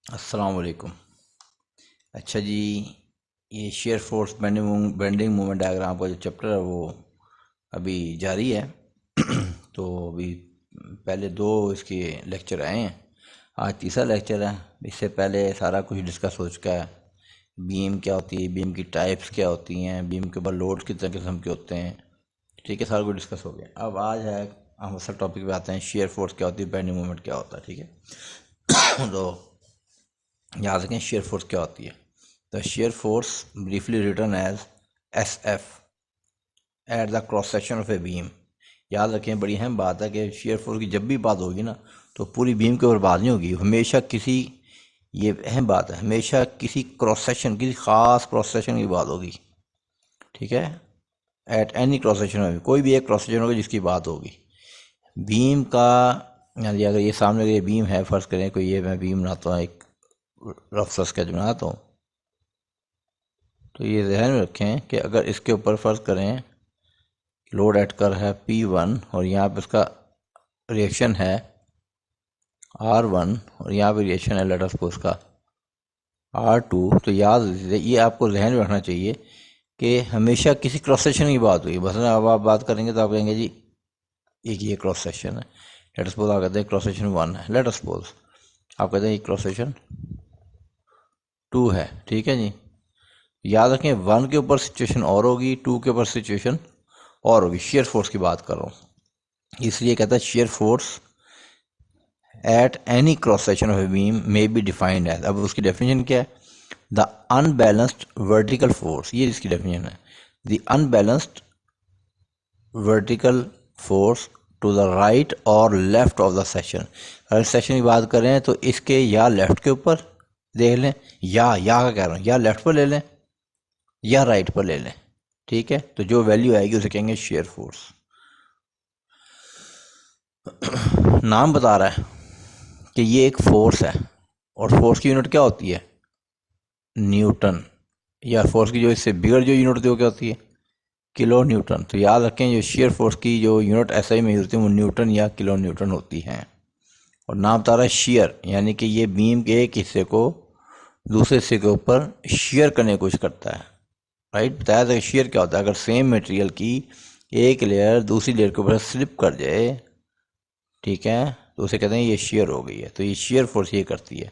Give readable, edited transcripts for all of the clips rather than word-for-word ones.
अस्सलाम वालेकुम। अच्छा जी, ये shear force bending moment diagram का जो चैप्टर है वो अभी जारी है। तो अभी पहले दो इसके लेक्चर आए हैं, आज तीसरा लेक्चर है। इससे पहले सारा कुछ डिस्कस हो चुका है। बीम क्या होती है, बीम की टाइप्स क्या होती हैं, बीम के ऊपर लोड कितने किस्म के होते हैं, ठीक है, सारा कुछ डिस्कस हो गया। अब आज है हम असल टॉपिक पे आते हैं, शेयर फोर्स क्या होती है, बेंडिंग मोमेंट क्या होता है, ठीक है। तो याद रखें शेयर फोर्स क्या होती है। The shear force briefly written as S F at the cross section of a beam. याद रखें, बड़ी अहम बात है कि शेयर फोर्स की जब भी बात होगी ना तो पूरी बीम के ऊपर बात नहीं होगी, हमेशा किसी, ये अहम बात है, हमेशा किसी क्रॉस सेक्शन, किसी ख़ास क्रॉस सेक्शन की बात होगी, ठीक है। एट एनी क्रॉस सेक्शन में कोई भी एक क्रॉस सेक्शन होगा जिसकी बात होगी बीम का। यानी अगर ये सामने ये बीम है, फर्ज करें कोई, ये मैं बीम बनाता हूँ, एक रफ स्केच बनाता हूँ, तो ये ध्यान में रखें कि अगर इसके ऊपर फर्ज करें लोड एट कर है P1 और यहाँ पे इसका रिएक्शन है R1 और यहाँ पे रिएक्शन है लेट अस सपोज का R2, तो याद ये आपको ध्यान में रखना चाहिए कि हमेशा किसी क्रॉस सेक्शन की बात हुई। बस अब आप बात करेंगे तो आप कहेंगे जी एक ये क्रॉस सेक्शन है, लेट अस सपोज आप कहते हैं क्रॉस सेक्शन 1 है, लेट अस सपोज आप कहते हैं ये क्रॉस सेक्शन 2 है, ठीक है जी। याद रखें 1 के ऊपर सिचुएशन और होगी, 2 के ऊपर सिचुएशन और होगी। शेयर फोर्स की बात कर रहा हूँ, इसलिए कहता है shear force at any cross section of a beam may be defined as. अब उसकी डेफिनेशन क्या है? द अनबैलेंस्ड वर्टिकल फोर्स, ये इसकी डेफिनेशन है। The unbalanced vertical force to the right और लेफ्ट ऑफ द सेक्शन। अगर सेक्शन की बात करें तो इसके या लेफ्ट के ऊपर देख लें, या का कह रहा हूँ, या लेफ्ट पर ले लें या राइट पर ले लें, ठीक है। तो जो वैल्यू आएगी उसे कहेंगे शेयर फोर्स। नाम बता रहा है कि ये एक फोर्स है और फोर्स की यूनिट क्या होती है? न्यूटन। या फोर्स की जो इससे बिगड़ जो यूनिट होती है वो क्या होती है? Kilo Newton. तो याद रखें जो शेयर फोर्स की जो यूनिट एसआई में यूज होती है वो न्यूटन या किलो न्यूटन होती हैं। और नाम बता रहा है शेयर, यानी कि ये बीम के एक हिस्से को दूसरे हिस्से के ऊपर शेयर करने की कोशिश करता है, राइट। बताया था शेयर क्या होता है, अगर सेम मटेरियल की एक लेयर दूसरी लेयर के ऊपर स्लिप कर जाए, ठीक है, तो उसे कहते हैं ये शेयर हो गई है। तो ये शेयर फोर्स ये करती है।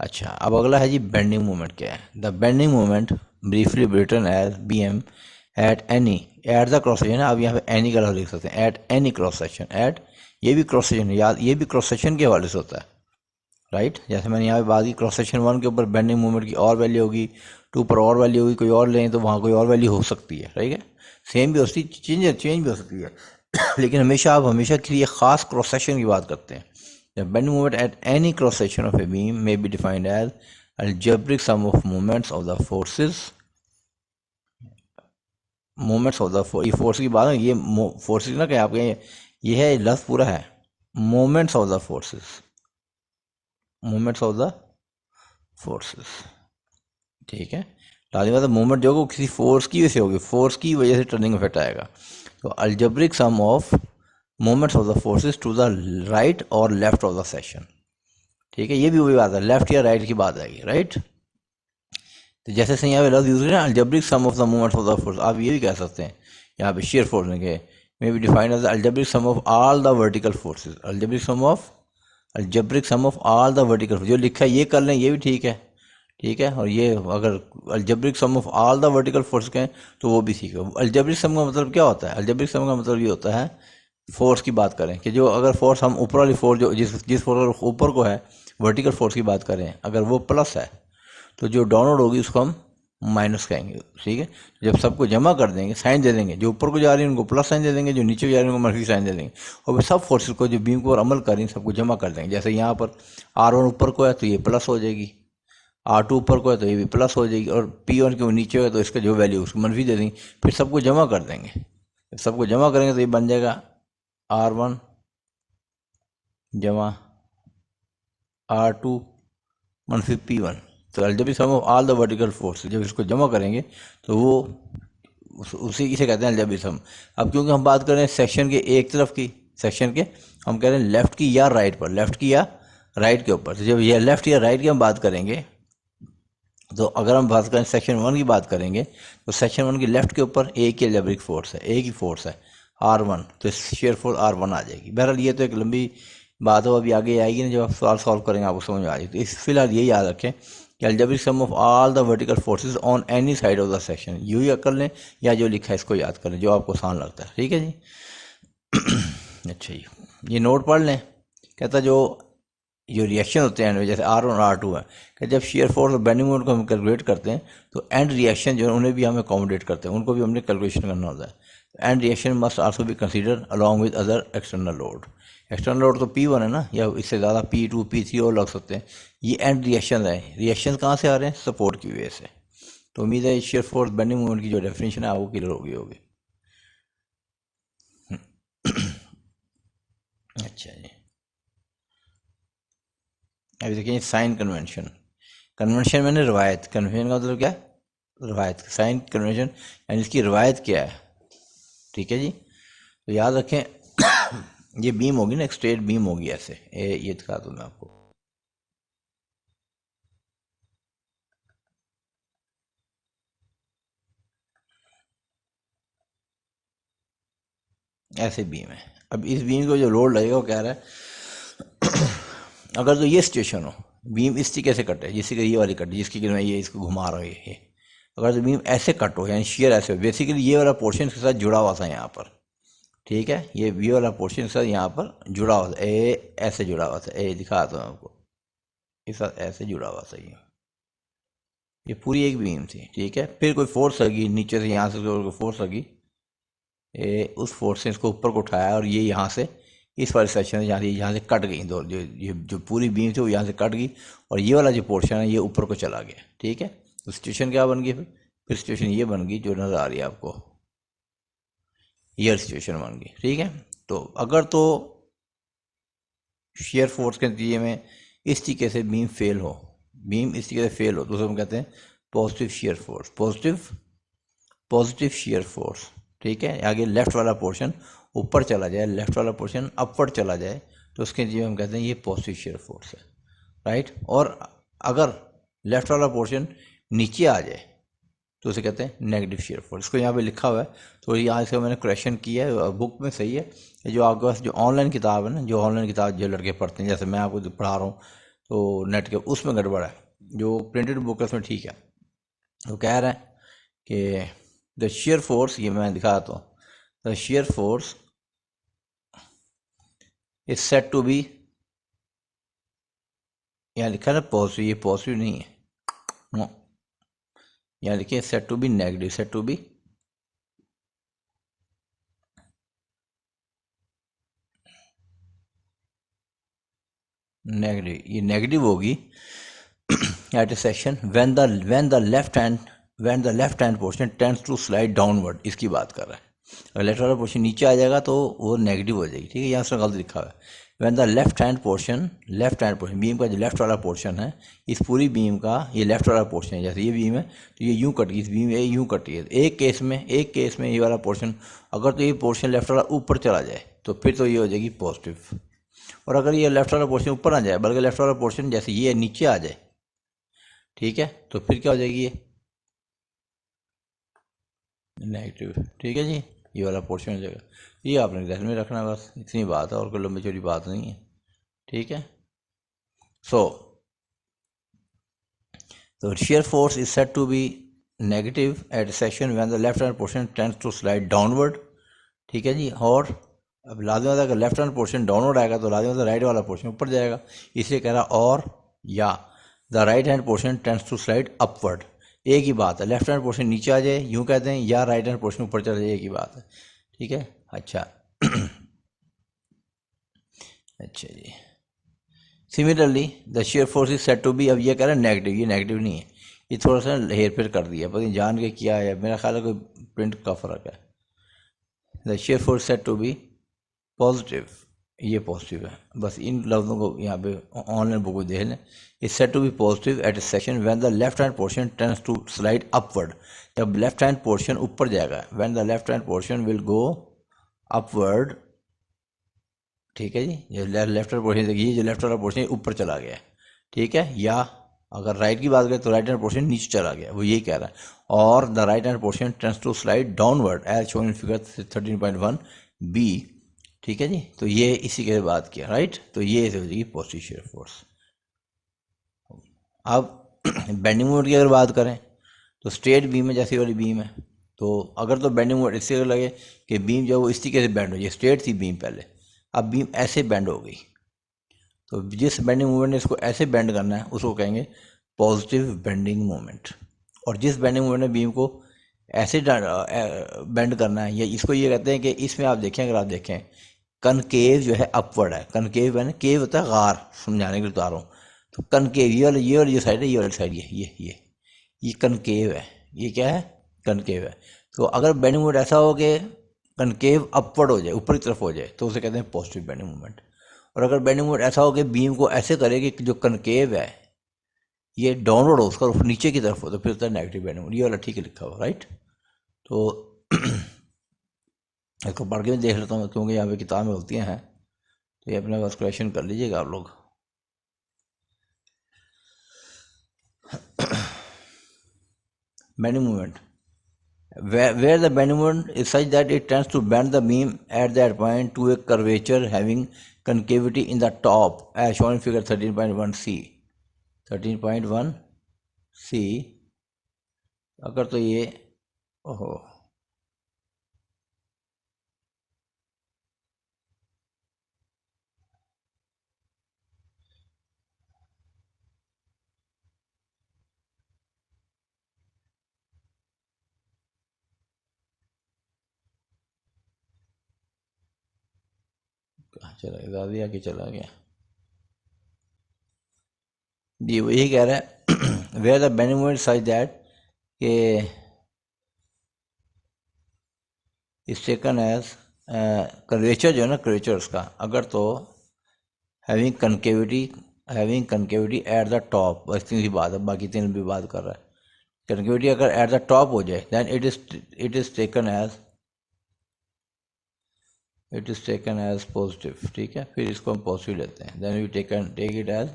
अच्छा, अब अगला है जी बेंडिंग मोमेंट क्या है। The bending moment briefly written as B M at any at the cross section. अब यहाँ पे एनी का लिख सकते हैं, at any cross section. At ये भी क्रॉस सेक्शन, याद ये भी क्रॉस सेक्शन के हवाले से होता है, राइट। जैसे मैंने यहाँ पे बात की क्रॉस सेक्शन 1 के ऊपर बेंडिंग मोमेंट की और वैल्यू होगी, 2 पर और वैल्यू होगी, कोई और लें तो वहाँ कोई और वैल्यू हो सकती है, ठीक है। सेम भी हो सकती है, चेंज भी हो सकती है। लेकिन हमेशा आप हमेशा के लिए ख़ास क्रॉस सेक्शन की बात करते हैं। The bending moment at any cross section of a beam may be defined as algebraic sum of moments of the forces, moments of the ये फोर्स की बात है, ये फोर्सेस ना कहें आप कहें, ये है लफ्ज़ पूरा है, moments of the forces, moments of the forces, ठीक है। लाजिम बात है मोमेंट जो होगा किसी फोर्स की वजह से होगी, फोर्स की वजह से टर्निंग इफेक्ट आएगा। तो algebraic sum of moments of the forces to the right और लेफ्ट ऑफ द सेक्शन, ठीक है। ये भी वही बात है, लेफ्ट या राइट की बात आएगी, राइट। तो जैसे से यहाँ पे लफ्ज़ यूज करें algebraic sum of the moments of the force, आप ये भी कह सकते हैं यहाँ पे शेयर फोर्स में के may be defined as algebraic sum of all the vertical forces. Algebraic sum of all the vertical, जो लिखा है ये कर लें, ये भी ठीक है, ठीक है। और ये अगर algebraic sum of all the vertical force कहें तो वो भी ठीक है। अल्जेब्रिक सम का मतलब क्या होता है? अल्जेब्रिक सम का मतलब ये होता है, फोर्स की बात करें कि जो अगर फोर्स हम ऊपर वाली फोर्स जो जिस फोर्स ऊपर को है, वर्टिकल फोर्स की बात करें, अगर वो प्लस है तो जो डाउनवर्ड होगी उसको हम माइनस कहेंगे, ठीक है। जब सबको जमा कर देंगे, साइन दे देंगे, जो ऊपर को जा रही है उनको प्लस साइन दे देंगे, जो नीचे को जा रही है उनको माइनस साइन दे देंगे, और फिर सब फोर्सेस को जो बीम को और अमल कर रही हैं सबको जमा कर देंगे। जैसे यहाँ पर R1 ऊपर को है तो ये प्लस हो जाएगी, R2 ऊपर को है तो ये भी प्लस हो जाएगी, और P1 के नीचे है तो इसका जो वैल्यू उसको मनफी दे देंगे, फिर सबको जमा कर देंगे। सबको जमा करेंगे तो ये बन जाएगा R1 जमा R2 मनफी P1। तो algebraic sum of all the vertical force, जब इसको जमा करेंगे तो वो उसी से कहते हैं अल्जेब्रिक सम। अब क्योंकि हम बात कर रहे हैं सेक्शन के एक तरफ की, सेक्शन के हम कह रहे हैं लेफ्ट की या राइट पर, लेफ्ट की या राइट के ऊपर। तो जब ये लेफ्ट या राइट की हम बात करेंगे, तो अगर हम बात करें सेक्शन 1 की बात करेंगे, तो सेक्शन 1 की लेफ्ट के ऊपर एक ही एल्जेब्रिक फोर्स है, एक ही फोर्स है R1, तो शेयर फोर्स R1 आ जाएगी। बहरहाल ये तो एक लंबी बात हो, अभी आगे आएगी ना, जब आप सवाल सॉल्व करेंगे आपको समझ में आ जाएगी। तो इस फिलहाल ये याद रखें कि algebraic sum of all the vertical forces on any side of the section, यूँ ही कर लें या जो लिखा है इसको याद कर लें, जो आपको आसान लगता है। ठीक है जी। अच्छा जी, ये नोट पढ़ लें। कहता जो रिएक्शन होते हैं जैसे R1 और R2 है, कि जब शेयर फोर्स और बेंडिंग मोमेंट को हम कैलकुलेट करते हैं, तो एंड रिएक्शन जो है उन्हें भी हम अकोमोडेट करते हैं, उनको भी हमने कैलकुलेशन करना होता है। And reaction must also be consider along with other external load. External load तो P1 है ना, या इससे ज़्यादा P2 P3 और लग सकते हैं। ये एंड रिएक्शन है, रिएक्शन कहाँ से आ रहे हैं? सपोर्ट की वजह से। तो उम्मीद है शेयर फोर्स बेंडिंग मोमेंट की जो डेफिनेशन है वो क्लियर होगी। अच्छा जी, अभी देखिए साइन कन्वेंशन। कन्वेंशन मैंने रवायत, कन्वेंशन का मतलब क्या है? रवायत। साइन कन्वेंशन यानी इसकी रवायत क्या है? ठीक है जी, तो याद रखें ये बीम होगी ना, एक स्ट्रेट बीम होगी ऐसे, ये दिखा दूँ मैं आपको, ऐसे बीम है। अब इस बीम को जो लोड लगेगा वो कह रहा है अगर तो ये सिचुएशन हो, बीम इस तरीके से कटे, जिससे कि ये वाली कटे, जिसकी कि मैं ये इसको घुमा रहा हूँ ये, अगर तो बीम ऐसे कट हो, यानी शेयर ऐसे हो, बेसिकली ये वाला पोर्शन के साथ जुड़ा हुआ था यहाँ पर। ठीक है, ये वाला पोर्शन के साथ यहाँ पर जुड़ा हुआ था, ऐसे जुड़ा हुआ था, दिखा था आपको, इस साथ ऐसे जुड़ा हुआ था ये पूरी एक बीम थी। ठीक है, फिर कोई फोर्स लगी नीचे से, यहाँ से कोई फोर्स लगी, उस फोर्स से इसको ऊपर को उठाया, और ये यहाँ से इस वाले सेक्शन से यहाँ से कट गई, दो जो पूरी बीम थी वो यहाँ से कट गई, और ये वाला जो पोर्शन है ये ऊपर को चला गया। ठीक है, तो सिचुएशन क्या बन गई? फिर सिचुएशन ये बन गई जो नज़र आ रही है आपको, ये सिचुएशन बन गई। ठीक है, तो अगर तो शेयर फोर्स के नतीजे में इस तरीके से बीम फेल हो, बीम इस तरीके से फेल हो, तो उसे हम कहते हैं positive shear force, positive shear force. ठीक है, आगे लेफ्ट वाला पोर्शन ऊपर चला जाए, लेफ्ट वाला पोर्शन अपवर्ड चला जाए, तो उसके नतीजे में हम कहते हैं ये पॉजिटिव शेयर फोर्स है। राइट, और अगर लेफ्ट वाला पोर्शन नीचे आ जाए तो उसे कहते हैं नेगेटिव शेयर फोर्स। इसको यहाँ पे लिखा हुआ है, तो यहाँ से मैंने करेक्शन किया है, बुक में सही है। जो आपके पास जो ऑनलाइन किताब है ना, जो ऑनलाइन किताब जो लड़के पढ़ते हैं, जैसे मैं आपको जो पढ़ा रहा हूँ तो नेट के, उसमें गड़बड़ है। जो प्रिंटेड बुक है उसमें ठीक है। वो कह रहा है कि द शेयर फोर्स, ये मैं दिखाता हूँ, the shear force is set to be, यहाँ लिखा है ना पॉजिटिव, ये पॉजिटिव नहीं है, नो, यहाँ लिखिए said to be negative, said to be negative, ये नेगेटिव होगी at a section when the left hand portion tends to slide downward. इसकी बात कर रहा है, अगर लेफ्ट वाला पोर्शन नीचे आ जाएगा तो वो नेगेटिव हो जाएगी। ठीक है, यहाँ से गलत लिखा हुआ है, when the left hand portion beam का जो लेफ्ट वाला पोर्शन है, इस पूरी बीम का ये लेफ्ट वाला पोर्शन है, जैसे ये बीम है तो ये यूँ कटी, इस बीम ये यूँ कटी है। एक केस में ये वाला पोर्शन, अगर तो ये पोर्शन लेफ्ट वाला ऊपर चला जाए तो फिर तो ये हो जाएगी पॉजिटिव, और अगर ये लेफ्ट वाला पोर्शन ऊपर आ जाए, बल्कि लेफ्ट वाला पोर्शन जैसे ये नीचे आ जाए, ठीक है, तो फिर क्या हो जाएगी? ये नेगेटिव। ठीक है जी, ये वाला पोर्शन हो जाएगा। ये आपने ध्यान में रखना, बस इतनी बात है, और कोई लंबी चौड़ी बात नहीं है। ठीक है, सो तो shear force is said to be negative at section when the left hand portion tends to slide downward। ठीक है जी, और अब लाजिम होता है अगर लेफ्ट हैंड पोर्शन डाउनवर्ड आएगा तो लाजिम होता है राइट वाला पोर्शन ऊपर जाएगा, इसलिए कह रहा और या the right hand portion tends to slide upward. एक ही बात है, लेफ्ट हैंड पोर्शन नीचे आ जाए यूँ कहते हैं, या राइट हैंड पोर्शन ऊपर चला जाए, एक ही बात है। ठीक है, अच्छा अच्छा जी, similarly the shear force is set to be, अब ये कह रहा है नेगेटिव, ये नेगेटिव नहीं है, ये थोड़ा सा हेर फेर कर दिया, पता नहीं जान के किया है, मेरा ख्याल है कोई प्रिंट का फ़र्क है। The shear force said to be positive, ये पॉजिटिव है, बस इन लफ्ज़ों को यहाँ पे ऑनलाइन बुक देख लें। Is set to be positive at a section when the left hand portion tends to slide upward. जब लेफ्ट हैंड पोर्शन ऊपर जाएगा, when the left hand portion will go upward ठीक है जी, ये लेफ्ट वाला portion देखिए, जो लेफ्ट वाला पोर्शन ऊपर चला गया है, ठीक है। या अगर राइट की बात करें तो राइट हैंड पोर्शन नीचे चला गया, वो यही कह रहा है। और the right hand portion tends to slide downward as shown in figure 13.1 B, ठीक है जी। तो ये इसी के बात किया, राइट। तो ये हो जाएगी पॉजिटिव शेयर फोर्स। अब बेंडिंग मोमेंट की अगर बात करें तो स्ट्रेट बीम है, जैसी वाली बीम है, तो अगर तो बेंडिंग मोमेंट इससे अगर लगे कि बीम जो है वो इस तरीके से बेंड हो जाए, स्ट्रेट थी बीम पहले, अब बीम ऐसे बेंड हो गई, तो जिस बेंडिंग मूवमेंट ने इसको ऐसे बेंड करना है उसको कहेंगे पॉजिटिव बेंडिंग मूवमेंट। और जिस बेंडिंग मूवमेंट ने बीम को ऐसे बेंड करना है, या इसको ये कहते हैं कि इसमें आप देखें, अगर आप देखें कनकेव जो है अपवर्ड है, कनकेव है ना, केव होता है गार, समझाने के लिए बता रहा हूँ। तो कनकेव ये वाली जो साइड है, ये वाली साइड, ये कनकेव है, ये क्या है, कनकेव है। तो अगर बेंडिंग मूवमेंट ऐसा हो कि कनकेव अपवर्ड हो जाए, ऊपर की तरफ हो जाए, तो उसे कहते हैं पॉजिटिव बेंडिंग मूवमेंट। और अगर बेंडिंग मूवमेंट ऐसा हो कि बीम को ऐसे करे कि जो कनकेव है ये डाउनवर्ड हो, उसका नीचे की तरफ हो, तो फिर होता है नेगेटिव बेंडिंग मूवमेंट। ये वाला ठीक है लिखा हुआ, राइट। तो इसको पढ़ के भी देख लेता हूँ, क्योंकि यहाँ पे किताब में गलतियाँ हैं, तो ये अपने पास क्वेश्चन कर लीजिएगा आप लोग। Bending movement, where the bending moment is such that it tends to bend the beam at that point to a curvature having concavity in the top as shown in figure 13.1c। 13.1c, अगर तो ये, ओहो, कहाँ चला गया, दादी आके चला गया जी। वो यही कह रहा है where the bending moment such that के इस टेकन एज कर्वेचर जो है ना, कर्वेचर उसका, अगर तो having concavity eight the top, बस इतनी सी बात है, बाकी तीन भी बात कर रहा है। कनकेविटी अगर एट द टॉप हो जाए then it is taken as positive, ठीक है। फिर इसको हम पॉजिटिव लेते हैं, then we take it as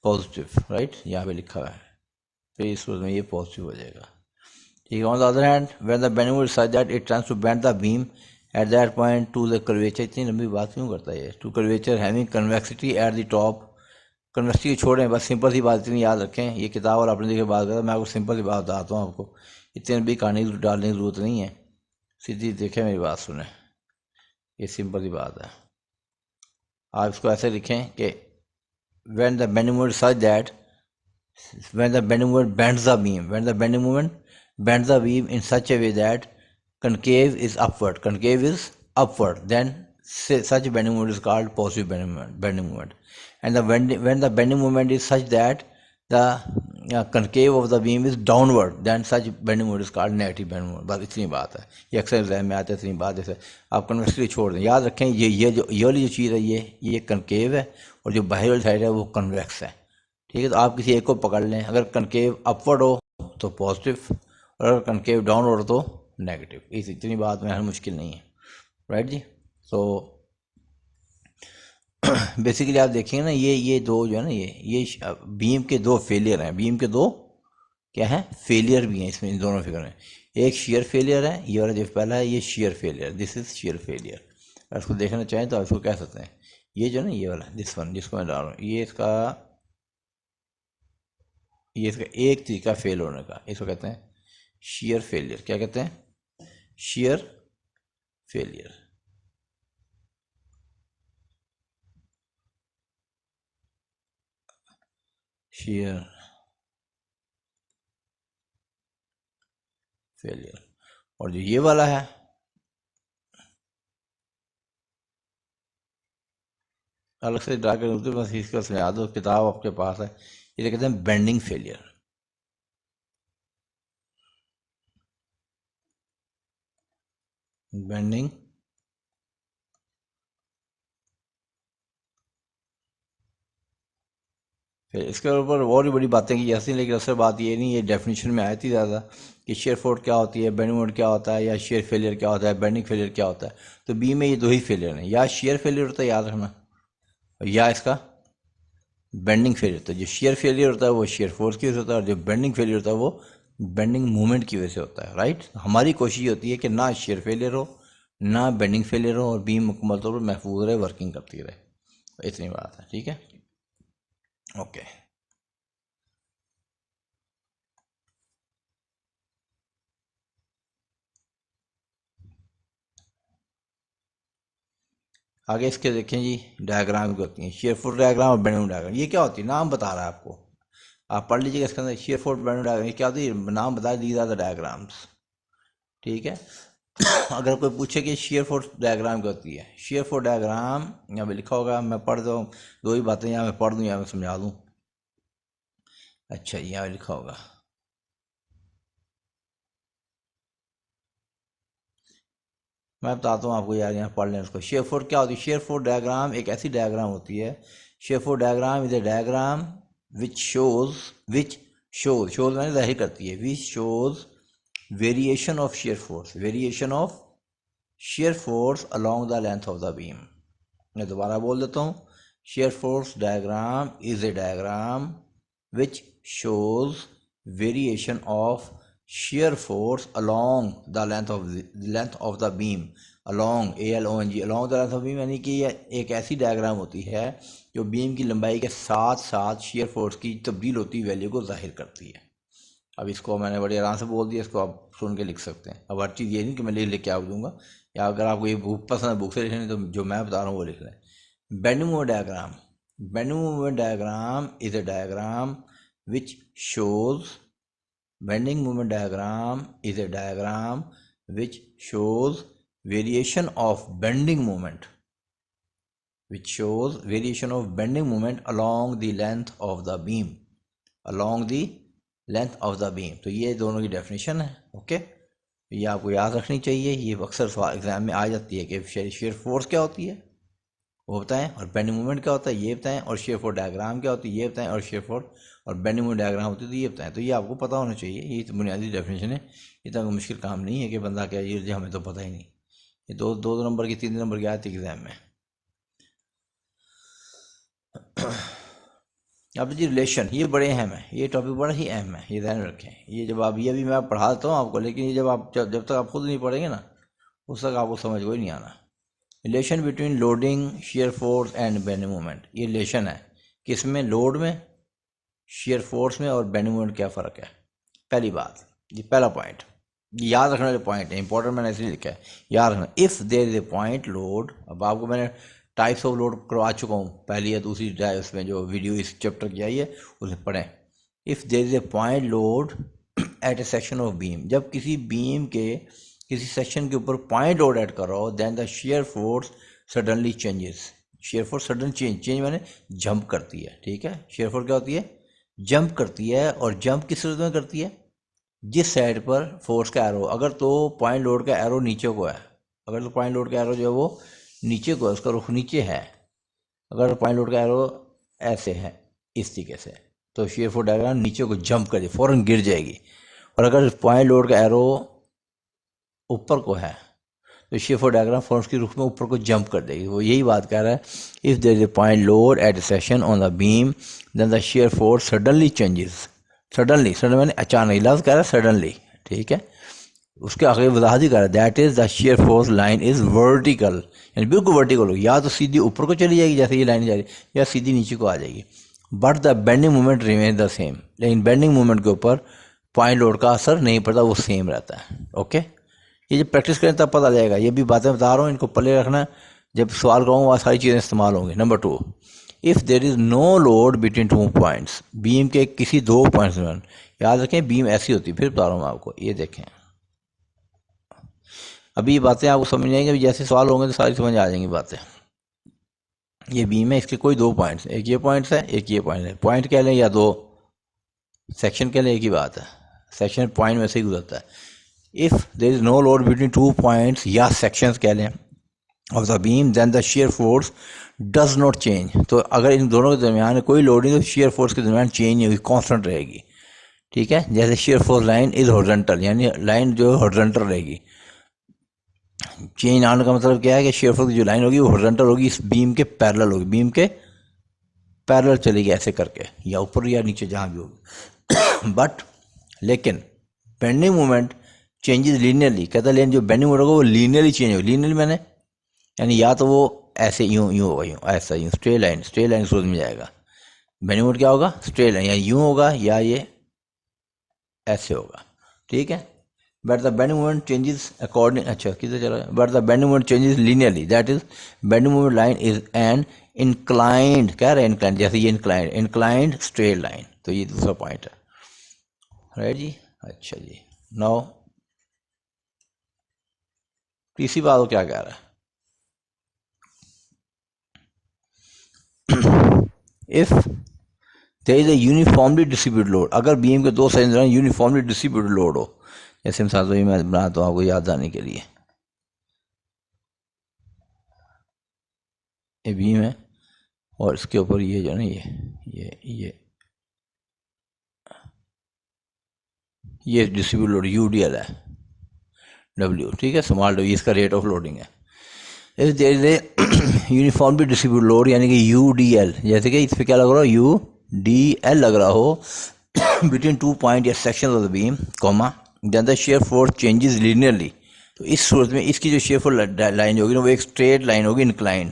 positive, right, यहाँ पे लिखा हुआ है। फिर इस में ये पॉजिटिव हो जाएगा, ठीक है। On the other hand when the bending movement such that it tends to bend the beam at that point to the curvature, इतनी लंबी बात क्यों करता है ये, to curvature having convexity at the top. Convexity छोड़ें, बस सिंपल सी बात इतनी याद रखें, ये किताब और अपने देखे बात करता, मैं आपको सिंपल सी बात बताता हूँ, आपको इतनी लंबी कहानी डालने की ज़रूरत नहीं है, सीधी देखें मेरी बात सुने, ये सिंपल सी बात है। आप इसको ऐसे लिखें कि when the bending moment such that when the bending moment bends the beam, when the bending moment bends the beam in such a way that concave is upward, then such bending moment is called positive bending moment. And when the bending moment is such that the concave of the beam is downward, then such bending moment is called negative bending moment। बस इतनी बात है, ये अक्सर exam में आता है, इतनी बात है। आप कन्वेक्सिटी छोड़ दें, याद रखें ये वाली जो चीज़ है ये कनकेव है, और जो बाहर वाली साइड है वो कन्वेक्स है, ठीक है। तो आप किसी एक को पकड़ लें, अगर कनकेव अपवर्ड हो तो पॉजिटिव, और अगर कनकेव डाउनवर्ड हो तो नेगेटिव। इतनी बात में हर मुश्किल नहीं है, राइट जी। तो बेसिकली आप देखेंगे ना, ये दो जो है ना, ये बीम के दो फेलियर हैं, बीम के दो क्या है, फेलियर भी हैं इसमें, इन दोनों फिगर में। एक शेयर फेलियर है, ये वाला जो पहला है ये share failure, this is share failure. अगर इसको देखना चाहें तो आप इसको कह सकते हैं, ये जो ना ये वाला दिस वन जिसको मैं डाल रहा हूँ, ये इसका एक तरीका फेल होने का, इसको कहते हैं शेयर फेलियर। क्या कहते हैं, शेयर फेलियर। Share failure. और जो ये वाला है, अलग से ड्रा कर, बस इसका समझा दो, किताब आपके पास है, इसे कहते हैं बेंडिंग फेलियर। बेंडिंग फिर इसके ऊपर और भी बड़ी बातें की जाती हैं, लेकिन असल बात ये नहीं, ये डेफिनेशन में आती ज़्यादा कि शेयर फोर्स क्या होती है, बेंडिंग मोमेंट क्या होता है, या शेयर फेलियर क्या होता है, बेंडिंग फेलियर क्या होता है। तो बी में ये दो ही फेलियर हैं, या शेयर फेलियर होता है, याद रखना, या इसका बेंडिंग फेलियर होता है। जो शेयर फेलियर होता है वो शेयर फोर्स की वजह से होता है, और जो बेंडिंग फेलियर होता है वो बेंडिंग मूवमेंट की वजह से होता है, राइट। हमारी कोशिश होती है कि ना शेयर फेलियर हो, ना बेंडिंग फेलियर हो, और बीम मुकम्मल तौर पर महफूज रहे, वर्किंग करती रहे। इतनी बात है, ठीक है, ओके। आगे इसके देखें जी, डायग्राम की होती हैं, शेयर फोर्स डायग्राम और बेंडिंग डायग्राम। ये क्या होती है, नाम बता रहा है आपको, आप पढ़ लीजिएगा इसके अंदर, शेयर फोर्स बेंडिंग डायग्राम ये क्या होती है, नाम बता, दीज आर द डायग्राम्स, ठीक है। अगर कोई पूछे कि शेयर फोर्स डायग्राम क्या होती है, शेयर फोर्स डायग्राम यहाँ पे लिखा होगा, मैं पढ़ दूँ, दो ही बातें यहाँ मैं पढ़ दूँ, यहाँ मैं समझा दूँ। अच्छा, यहाँ लिखा होगा, मैं बताता हूँ आपको यार, यहाँ पढ़ लें उसको। शेयर फोर्स क्या होती है, शेयर फोर्स डायग्राम एक ऐसी डायग्राम होती है, shear force diagram is a diagram which shows मैंने जाहिर करती है, which shows variation of shear force, variation of shear force along the length of the beam. मैं दोबारा बोल देता हूँ, shear force diagram is a diagram which shows variation of shear force along the length of the beam, along ALONG, along the length of beam, यानी कि ये एक ऐसी डायग्राम होती है जो बीम की लंबाई के साथ साथ शेयर फोर्स की तब्दील होती वैल्यू को जाहिर करती है। अब इसको मैंने बड़े आराम से बोल दिया, इसको आप सुन के लिख सकते हैं। अब हर चीज़ ये नहीं कि मैं लिख के आप दूंगा, या अगर आपको ये बुक पसंद है बुक से लिखनी, तो जो मैं बता रहा हूँ वो लिख लें। Bending moment diagram, bending moment diagram is a diagram which shows, bending moment diagram is a diagram which shows variation of bending moment, which shows variation of bending moment along the length of the beam, along the length of the beam। तो ये दोनों की definition है, okay. ये आपको याद रखनी चाहिए, ये अक्सर सवाल एग्जाम में आ जाती है कि शेयर फोर्स क्या होती है वो बताएं, और बेंडिंग मोमेंट क्या होता है ये बताएं, और शेयर फोर्स डायग्राम क्या होती है ये बताएं, और शेयर फोर्स और बेंडिंग मोमेंट डायग्राम होती है तो ये बताएं। तो ये आपको पता होना चाहिए, ये तो बुनियादी डेफिनेशन है, इतना कोई मुश्किल काम नहीं है कि बंदा क्या ये हमें तो पता ही नहीं। ये दो दो नंबर की, 3 नंबर की आती है एग्जाम में। अब जी रिलेशन, ये बड़े अहम है, ये टॉपिक बड़ा ही अहम है, ये ध्यान रखें। ये जब आप, ये भी मैं पढ़ा देता हूँ आपको, लेकिन ये जब तक आप खुद नहीं पढ़ेंगे ना, उस तक आपको समझ कोई नहीं आना। Relation between loading, shear force and bending moment, ये रिलेशन है किसमें, लोड में, शेयर फोर्स में, और बेंडिंग मोमेंट क्या फ़र्क है। पहली बात, ये पहला पॉइंट, याद रखने वाले पॉइंट है, इंपॉर्टेंट, मैंने इसलिए लिखा है, याद रखना। If there is a point load, अब आपको मैंने टाइप्स ऑफ लोड करवा चुका हूँ, पहली या दूसरी उसमें जो वीडियो इस चैप्टर की आई है उसमें पढ़ें। If there is a point load at a section of beam, जब किसी बीम के किसी सेक्शन के ऊपर पॉइंट लोड ऐड कर रहा हो, then the shear force suddenly changes, shear force sudden change माने जंप करती है, ठीक है। शेयर फोर्स क्या होती है, जंप करती है, और जंप किस सूरत में करती है, जिस साइड पर फोर्स का एरो, अगर तो पॉइंट लोड का एरो नीचे को है, अगर तो पॉइंट लोड का एरो जो है वो नीचे को है, उसका रुख नीचे है, अगर पॉइंट लोड का एरो ऐसे है इस तरीके से, तो शेयर फोर्स डायग्राम नीचे को जंप कर फौरन गिर जाएगी। और अगर पॉइंट लोड का एरो ऊपर को है तो शेयर फोर्स डायग्राम फॉर्म की रुख में ऊपर को जंप कर देगी। वो यही बात कह रहा है, if there is a point load at a section on the beam then the shear force suddenly changes, suddenly, sudden मैंने अचानक, लफ्ज़ कह रहा है सडनली, ठीक है। उसके आगे वजाहत ही कर रहा है, that is the shear force line is vertical, यानी बिल्कुल वर्टिकल हो, या तो सीधी ऊपर को चली जाएगी जैसे ये लाइन जा रही है, या सीधी नीचे को आ जाएगी, but the bending moment remain the same, लेकिन बेंडिंग मोमेंट के ऊपर पॉइंट लोड का असर नहीं पड़ता, वो सेम रहता है, ओके। ये जब प्रैक्टिस करें तब पता लगेगा, ये भी बातें बता रहा हूँ, इनको पल्ले रखना, जब सवाल कहूँगा वहाँ सारी चीज़ें इस्तेमाल होंगी। Number 2, if there is no load between 2 points, beam के किसी 2 पॉइंट्स में, याद रखें बीम ऐसी होती है, फिर बता रहा हूँ मैं आपको, ये देखें, अभी ये बातें आपको समझ आएंगी, जैसे सवाल होंगे तो सारी समझ आ जाएंगी बातें। ये बीम है, इसके कोई 2 पॉइंट्स, एक ये पॉइंट्स है, एक ये पॉइंट है, पॉइंट कह लें या 2 सेक्शन कह लें, एक ही बात है, सेक्शन पॉइंट में से ही गुजरता है। If there is no load between 2 points या सेक्शंस कह लें of the beam, then the shear force does not change, तो अगर इन दोनों के दरमियान कोई लोडिंग तो शेयर फोर्स के दरमियान चेंज नहीं होगी, कांस्टेंट रहेगी। ठीक है, जैसे share force line is horizontal, यानी लाइन जो है हॉरिजॉन्टल रहेगी। चेंज आने का मतलब क्या है कि शेयर फोर्स की जो लाइन होगी वो हॉरिजॉन्टल होगी, इस बीम के पैरेलल होगी, बीम के पैरेलल चलेगी ऐसे करके, या ऊपर या नीचे जहाँ भी होगी। बट लेकिन बेंडिंग मोमेंट चेंजेस लीनियरली, कहता है जो बेंडिंग मोमेंट होगा वो लीनियरली चेंज होगा। लीनियरली मैंने यानी या तो वो ऐसे यूं यूं होगा, यूं ऐसा, यूं स्ट्रेट लाइन सूरज में जाएगा। बेंडिंग मोमेंट क्या होगा? स्ट्रेट लाइन, या यूं होगा या ये ऐसे होगा। ठीक है, but the bending moment changes according, अच्छा किधर चला, but the bending moment changes linearly, that is bending moment line is an inclined, क्या रहा है इंक्लाइंड, जैसे ये इंक्लाइंड स्ट्रेट लाइन। तो ये दूसरा पॉइंट है, राइट जी। अच्छा जी, नाउ तीसरी बात वो क्या कह रहा है? If there is a uniformly distributed load, अगर बीम के दो साइड यूनिफॉर्मली डिस्ट्रीब्यूटेड लोड हो, जैसे मिसाल तो मैं बनाता हूँ आपको याद आने के लिए, ये बीम है और इसके ऊपर ये जो है ना ये डिस्ट्रीब्यूट लोड UDL है, W, ठीक है, स्मॉल W इसका रेट ऑफ लोडिंग है। If there is a uniformly distribute load यानी कि UDL, जैसे कि इस पर क्या लग रहा हो, UDL लग रहा हो बिटवीन 2 पॉइंट या section of the beam comma, then the shear force changes linearly. तो इस सूरत में इसकी जो शेयर फोर्स लाइन होगी ना वो एक स्ट्रेट लाइन होगी, incline,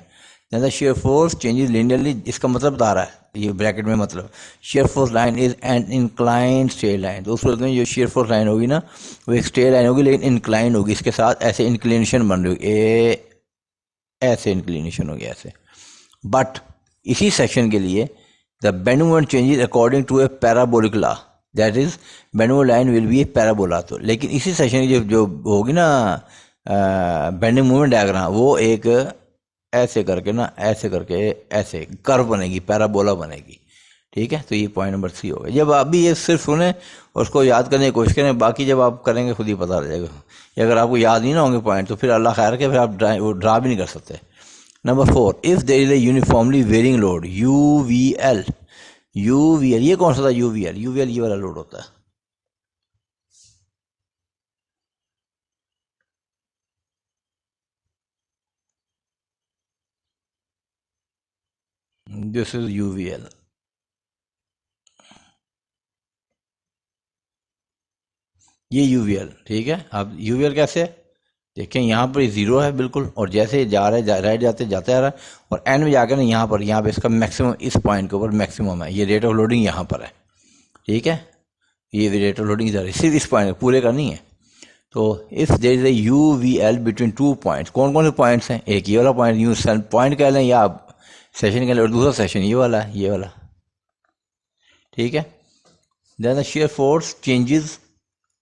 then the shear force changes linearly. इसका मतलब बता रहा है ये ब्रैकेट में, मतलब shear force line is an incline straight line. तो उस सूरत में जो शेयर फोर्स लाइन होगी ना वो एक स्ट्रेट लाइन होगी लेकिन इंक्लाइन होगी, इसके साथ ऐसे इंक्लिनेशन बन रही होगी, ऐसे इंक्लिनेशन हो गया ऐसे। बट इसी सेक्शन के लिए the bending moment changes according to a parabolic law, that is bending line will be a parabola. तो लेकिन इसी सेक्शन की जो होगी ना बेंडिंग मोमेंट डायग्राम, वो एक ऐसे करके ना, ऐसे करके ऐसे कर्व बनेगी, पैराबोला बनेगी। ठीक है, तो ये पॉइंट नंबर 3 होगा। जब आप भी ये सिर्फ सुने और उसको याद करने की कोशिश करें, बाकी जब आप करेंगे खुद ही पता लग जाएगा। ये अगर आपको याद नहीं ना होंगे पॉइंट तो फिर अल्लाह खैर के फिर आप ड्रा भी नहीं कर सकते। Number 4, if there is a uniformly varying load UVL, ये कौन सा था? UVL ये वाला लोड होता है। This is UVL। ये UVL, ठीक है। अब UVL कैसे देखें, यहाँ पर 0 है बिल्कुल, और जैसे जा रहा है राइट जाते आ रहा है, और एंड में जाकर ना यहाँ पर इसका मैक्सिमम, इस पॉइंट के ऊपर मैक्सिमम है, ये रेट ऑफ लोडिंग यहाँ पर है। ठीक है, ये रेट ऑफ लोडिंग इधर है, सिर्फ इस पॉइंट पूरे का नहीं है। तो if there is a UVL between 2 points, कौन कौन से पॉइंट्स हैं? एक ये वाला पॉइंट, यूँ पॉइंट कह लें या आप सेशन कह लें, और दूसरा सेशन ये वाला है, ये वाला। ठीक है, then the shear force changes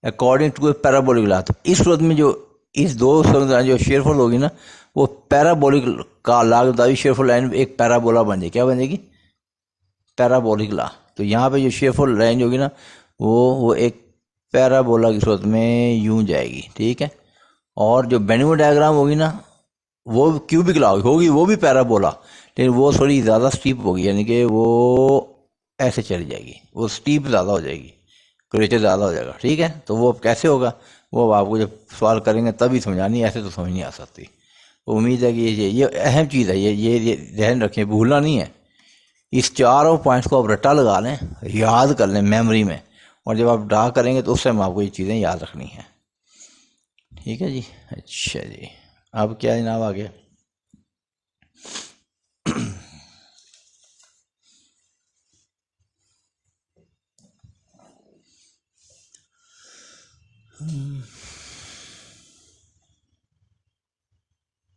according to a parabolic law. तो इस सूरत में जो इस दो जो शेयर फोर्स होगी ना वो पैराबोलिक का लॉ के मुताबिक शेयर फोर्स लाइन एक पैराबोला बन जाएगी। क्या बन जाएगी? Parabolic law. तो यहाँ पे जो शेयर फोर्स लाइन होगी ना वो एक पैराबोला की सूरत में यूं जाएगी। ठीक है, और जो बेनिमो डायग्राम होगी ना वो क्यूबिक लॉ होगी, वो भी पैराबोला, लेकिन वो थोड़ी ज़्यादा स्टीप होगी, यानी कि वो ऐसे चली जाएगी, वो स्टीप ज़्यादा हो जाएगी, क्रेचर ज़्यादा हो जाएगा। ठीक है, तो वो अब कैसे होगा वो अब आपको जब सवाल करेंगे तभी समझानी, ऐसे तो समझ नहीं आ सकती। उम्मीद है कि ये अहम चीज़ है, ये ध्यान रखें, भूलना नहीं है। इस चारों पॉइंट्स को आप रट्टा लगा लें, याद कर लें मेमोरी में, और जब आप ड्रा करेंगे तो उस टाइम आपको ये चीज़ें याद रखनी हैं। ठीक है जी। अच्छा जी, अब क्या जनाब आगे?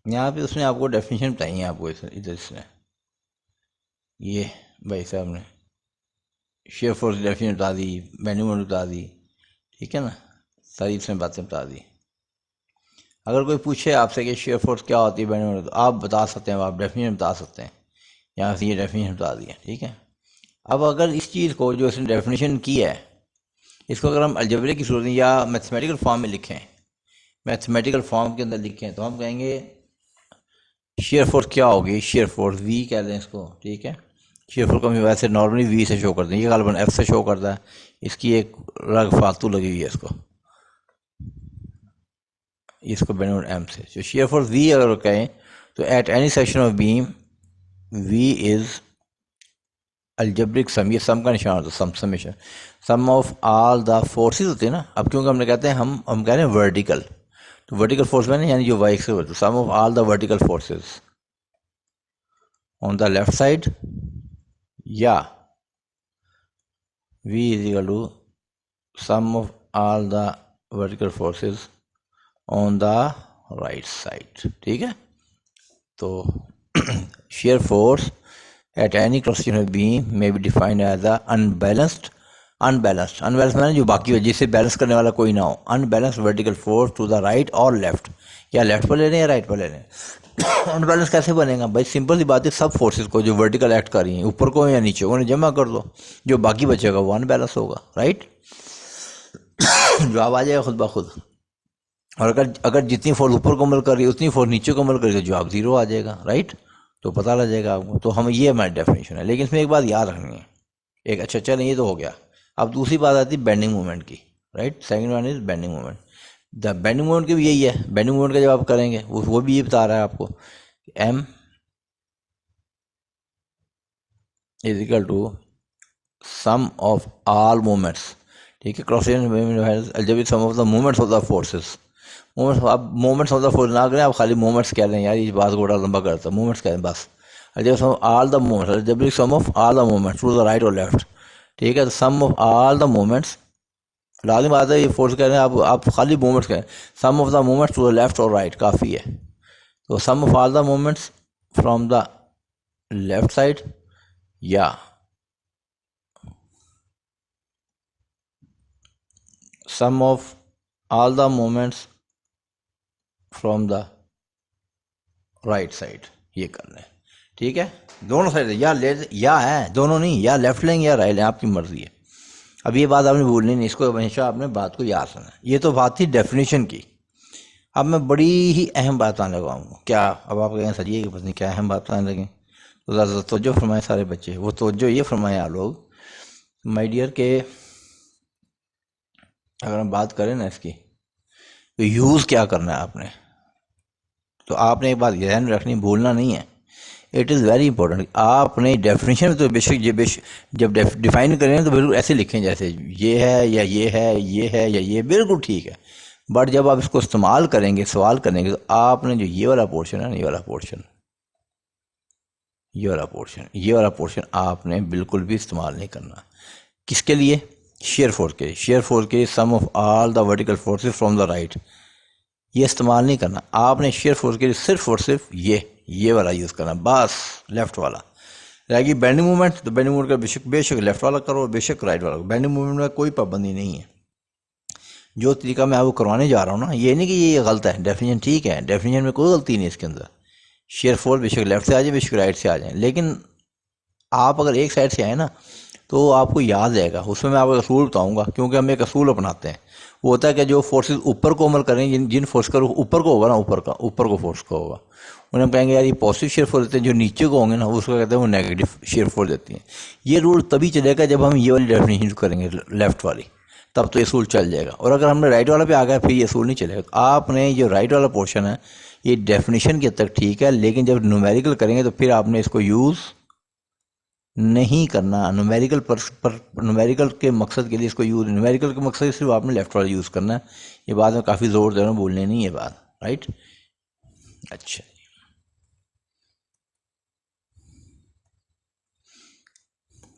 यहाँ पे उसने आपको डेफिनेशन बताई है, आपको इधर इसने ये भाई साहब ने शेयर फोर्स डेफिनेशन बता दी, बेनिमो बता दी। ठीक है ना, सारी इसमें बातें बता दी। अगर कोई पूछे आपसे कि शेयर फोर्स क्या होती है, बेनिमो, तो आप बता सकते हैं, आप डेफिनेशन बता सकते हैं, यहाँ से ये डेफिनेशन बता दिया। ठीक है, अब अगर इस चीज़ को जो इसने डेफिनेशन की है इसको अगर हम अलजबरे की सूरत में या मैथमेटिकल फॉर्म में लिखें, मैथमेटिकल फॉर्म के अंदर लिखें, तो हम कहेंगे शेयर फोर्स क्या होगी, शेयर फोर्स वी कह दें इसको, ठीक है। शेयर फोर्स को हम वैसे नॉर्मली वी से शो करते हैं, ये गालबन एफ से शो करता है, इसकी एक रग फालतू लगी हुई है इसको बेनिफिट एम से। जो शेयर फोर्स वी अगर कहें तो at any section of beam V is algebraic sum, ये सम का निशान होता है, summation, sum of all the forces होते हैं ना। अब क्योंकि हमने कहते हैं हम कह रहे हैं वर्टिकल, तो वर्टिकल फोर्स में यानी जो वाई से sum of all the vertical forces on the left side, या V is equal to sum of all the vertical forces on the right side, ठीक है। तो shear force at any cross section of beam may be defined as a unbalanced मैंने जो बाकी हो जिससे balance करने वाला कोई ना हो, unbalanced vertical force to the right और लेफ्ट, या लेफ्ट पर ले रहे हैं या राइट पर ले रहे हैं। अनबैलेंस कैसे बनेगा भाई, सिंपल सी बात है, सब फोर्सेस को जो वर्टिकल एक्ट कर रही हैं ऊपर को या नीचे को उन्हें जमा कर दो, जो बाकी बचेगा वो अनबैलेंस होगा, राइट। जवाब आ जाएगा खुद ब खुद। और अगर जितनी फोर्स ऊपर को अमल कर रही है उतनी फोर्स नीचे को अमल कर रही है तो जवाब जीरो आ जाएगा, राइट। तो पता लग जाएगा आपको। तो हम ये हमारी डेफिनेशन है, लेकिन इसमें एक बात याद रखनी है, एक अच्छा चल ये तो हो गया। अब दूसरी बात आती है बेंडिंग मूवमेंट की, right. Second one is bending movement. The bending movement की भी यही है, बेंडिंग मूवमेंट का जब आप करेंगे वो भी ये बता रहा है आपको, M is equal to sum of all movements, ठीक है। Cross algebraic sum of the movements of the forces, movements, आप मूवमेंट्स ऑफ द फोर्स ना करें, आप खाली मूवमेंट्स कह रहे हैं, यार ये बात को बड़ा लंबा करता है, मूवमेंट्स कह रहे हैं बस। Algebraic sum of all the movements, algebraic sum of all the movements to the right और लेफ्ट, ठीक है। तो सम ऑफ ऑल द मूवमेंट्स, लाजमी बात है ये फोर्स कह रहे हैं आप खाली मूवमेंट्स कहें, some of the movements to the left और राइट काफ़ी है। तो सम of all the movements from the left side, या some of all the movements from the right side, ये करना है, ठीक है। दोनों साइड या है, दोनों नहीं, या लेफ्ट लेंगे या राइट लेंगे, आपकी मर्जी है। अब ये बात आपने भूलनी नहीं, इसको हमेशा आपने बात को याद रखना। ये तो बात थी डेफिनेशन की। अब मैं बड़ी ही अहम बात आने लगा हूँ, क्या अब आप कहें सर ये कि पता नहीं क्या अहम बात आने लगे, तो ज़्यादा तवज्जो फरमाए सारे बच्चे, वो तवज्जो ये फरमाए आप लोग माय डियर के, अगर हम बात करें ना इसकी, तो यूज़ क्या करना है आपने, तो आपने एक बात ध्यान में रखनी, भूलना नहीं है। It is very important. आपने डेफिनेशन में तो बेशक जब डिफाइन करें तो बिल्कुल ऐसे लिखें जैसे ये है या ये है, ये है या ये, बिल्कुल ठीक है। बट जब आप इसको इस्तेमाल करेंगे, सवाल करेंगे, तो आपने जो ये वाला पोर्शन है ना, ये वाला पोर्शन आपने बिल्कुल भी इस्तेमाल नहीं करना। किसके लिए? शेयर फोर्स के, some of all the vertical forces from the right, ये इस्तेमाल नहीं करना आपने। शेयर फोर्स के लिए सिर्फ और सिर्फ ये वाला यूज़ करना, बस लेफ्ट वाला। रहेगी बेंडिंग मूवमेंट, तो बेंडिंग मूवमेंट का बेशक लेफ्ट वाला करो, बेशक राइट वाला। बेंडिंग मूवमेंट में कोई पाबंदी नहीं है। जो तरीका मैं आपको करवाने जा रहा हूँ ना, ये नहीं कि ये गलत है, डेफिनेशन ठीक है, डेफिनेशन में कोई गलती नहीं इसके अंदर। शेयर फोर्स बेशक लेफ्ट से आ जाए, बेशक राइट से आ जाए, लेकिन आप अगर एक साइड से आए ना तो आपको याद रहेगा। उसमें मैं आपको असूल बताऊंगा, क्योंकि हम एक असूल अपनाते हैं। वो होता है कि जो फोर्सेस ऊपर को अमल करें, जिन फोर्स का ऊपर को होगा ना, ऊपर को फोर्स का होगा, उन्हें हम कहेंगे यार ये पॉजिटिव शेयर फोर्स देते हैं। जो नीचे को होंगे ना उसको कहते हैं वो नेगेटिव शेयर फोर्स देती हैं। ये रूल तभी चलेगा जब हम ये वाली डेफिनेशन करेंगे लेफ्ट वाली, तब तो ये असूल चल जाएगा। और अगर हमने राइट वाला पे आ गया फिर ये असूल नहीं चलेगा। तो आपने जो राइट वाला पोर्शन है ये डेफिनेशन की हद तक ठीक है, लेकिन जब न्यूमेरिकल करेंगे तो फिर आपने इसको यूज़ नहीं करना। न्यूमेरिकल के मकसद के लिए इसको यूज, न्यूमेरिकल के मकसद सिर्फ आपने लेफ्ट वाला यूज़ करना है। ये बात में काफ़ी ज़ोर दे रहा हूँ, बोलने नहीं ये बात, राइट। अच्छा,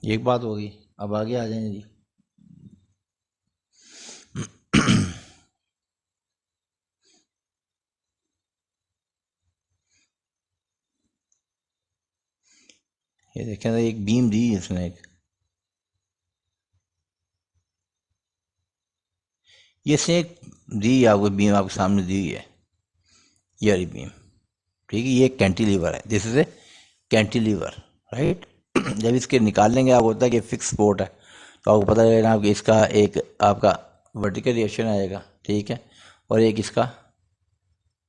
एक बात होगी। अब आगे आ जाएंगे जी। ये देखें, एक बीम दी इसने, ये इसने एक दी आपको बीम, आपके सामने दी है ये वाली बीम, ठीक है। ये कैंटिलीवर है, this is a cantilever, right. जब इसके निकाल लेंगे आपको होता है कि फिक्स स्पोर्ट है, तो आपको पता चलेगा कि इसका एक आपका वर्टिकल रिएक्शन आएगा, ठीक है, और एक इसका